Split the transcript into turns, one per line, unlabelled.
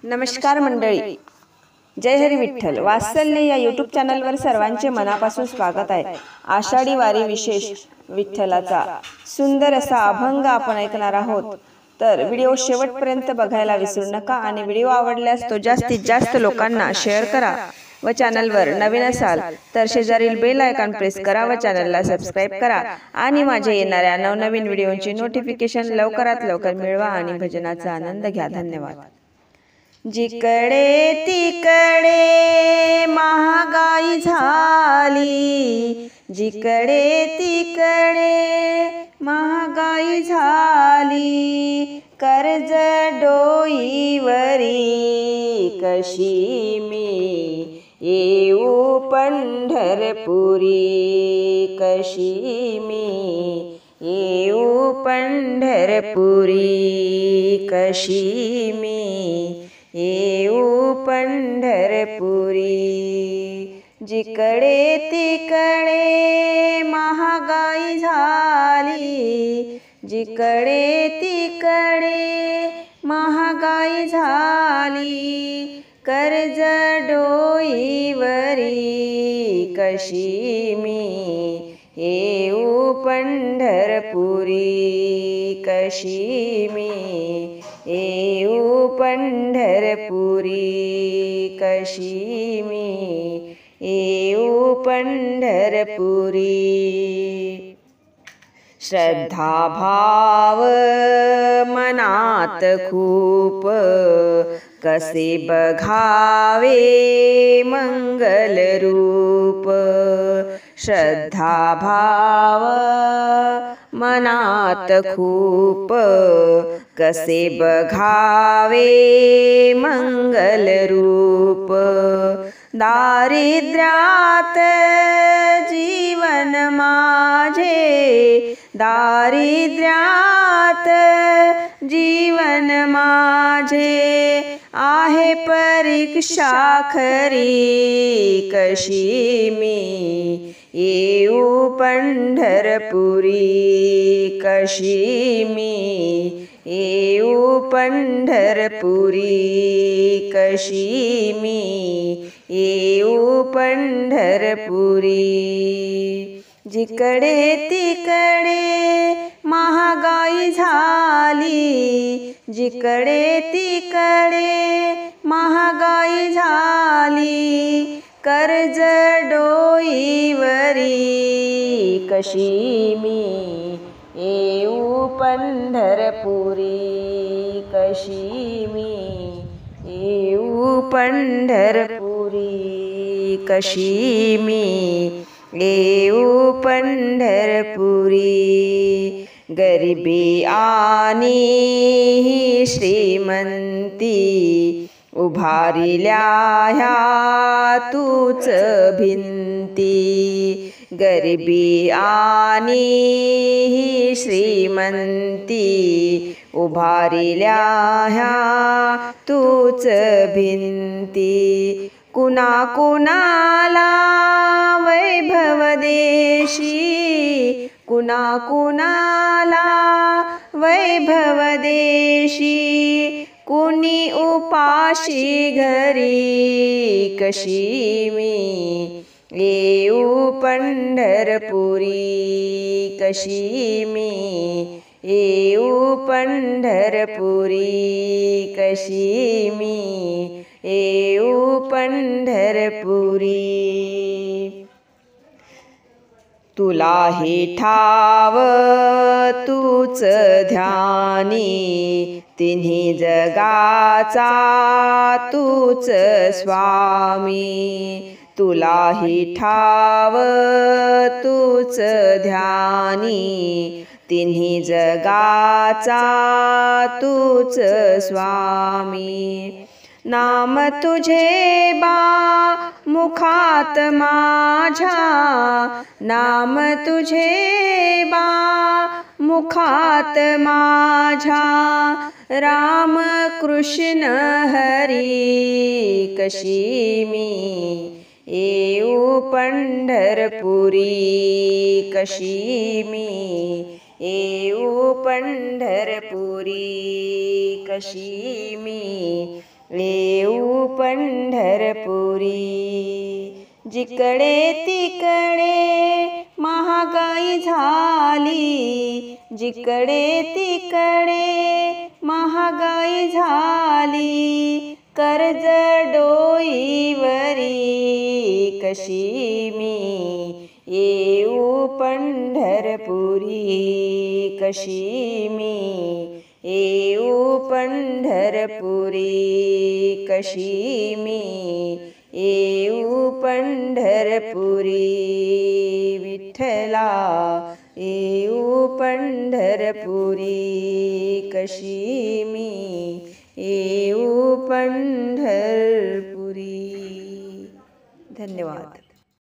नमस्कार मंडळी, जय हरी विठ्ठल. वात्सल्य या यूट्यूब चॅनलवर सर्वांचे मनापासून स्वागत आहे. आषाढी वारी विशेष विठ्ठलाचा सुंदर असा अभंग आपण ऐकणार आहोत. तर व्हिडिओ शेवटपर्यंत बघायला विसरू नका आणि व्हिडिओ आवडल्यास तो जास्तीत जास्त लोकांना शेअर करा व चॅनलवर नवीन असाल तर शेजारील बेल आयकॉन प्रेस करा व चॅनलला सबस्क्राईब करा आणि माझे येणाऱ्या नवनवीन व्हिडिओची नोटिफिकेशन लवकरात लवकर मिळवा आणि भजनाचा आनंद घ्या. धन्यवाद. जिकडे तिकडे महागाई झाली, जिकडे तिकडे महागाई झाली, कर्ज डोईवरी कशी मी येऊ पंढरपुरी, कशी मी येऊ पंढरपुरी, कशी मी येऊ पंढरपुरी. जिकडे तिकडे महागाई झाली, जिकडे तिकडे महागाई झाली, कर्ज डोईवरी कशी मी येऊ पंढरपुरी, कशी मी येऊ पंढरपुरी, कशी मी येऊ पंढरपुरी. श्रद्धा भाव मनात खूप, कसे बघावे मंगल रूप. श्रद्धा भाव मनात खूप, कसे बघावे मंगल रूप. दारिद्र्यात जीवन माझे, दारिद्र्यात जीवन माझे, आहे परीक्षा खरी, कशी मी येऊ पंढरपुरी, कशी मी येऊ पंढरपुरी, कशी मी येऊ पंढरपुरी. जिकडे तिकडे महागाई झाली, जिकडे तिकडे महागाई झाली, कर्ज डोईवरी कशी मी येऊ पंढरपुरी, कशी मी येऊ पंढरपुरी, कशी मी येऊ पंढरपुरी. गरिबी आणि श्रीमंती उभारिल्या ह्या तूच भिंती, गरिबी आणि श्रीमंती उभारिल्या ह्या तूच भिंती. कुणा कुणाला वैभव देशी, कुणा कुणाला वैभव देशी, कुणी उपाशी घरी, कशी मी येऊ पंढरपुरी, कशी मी येऊ पंढरपुरी, कशी मी येऊ पंढरपुरी. तुलाही ठाव तूच ध्यानी, तिन्ही जगाचा तूच स्वामी. तुलाही ठाव तूच ध्यानी, तिन्ही जगाचा तूच स्वामी. नाम तुझे बा मुखात माझ्या, नाम तुझे बा मुखात माझ्या, राम कृष्ण हरी, कशी मी येऊ पंढरपुरी, कशी मी येऊ पंढरपुरी, कशी मी येऊ पंढरपुरी. जिकडे तिकडे महागाई झाली, जिकडे तिकडे महागाई झाली. कर्ज डोईवरी कशी मी येऊ पंढरपुरी, कशी मी येऊ पंढरपुरी, कशी मी येऊ पंढरपुरी. विठ्ठला येऊ पंढरपुरी, कशी मी येऊ पंढरपुरी. धन्यवाद.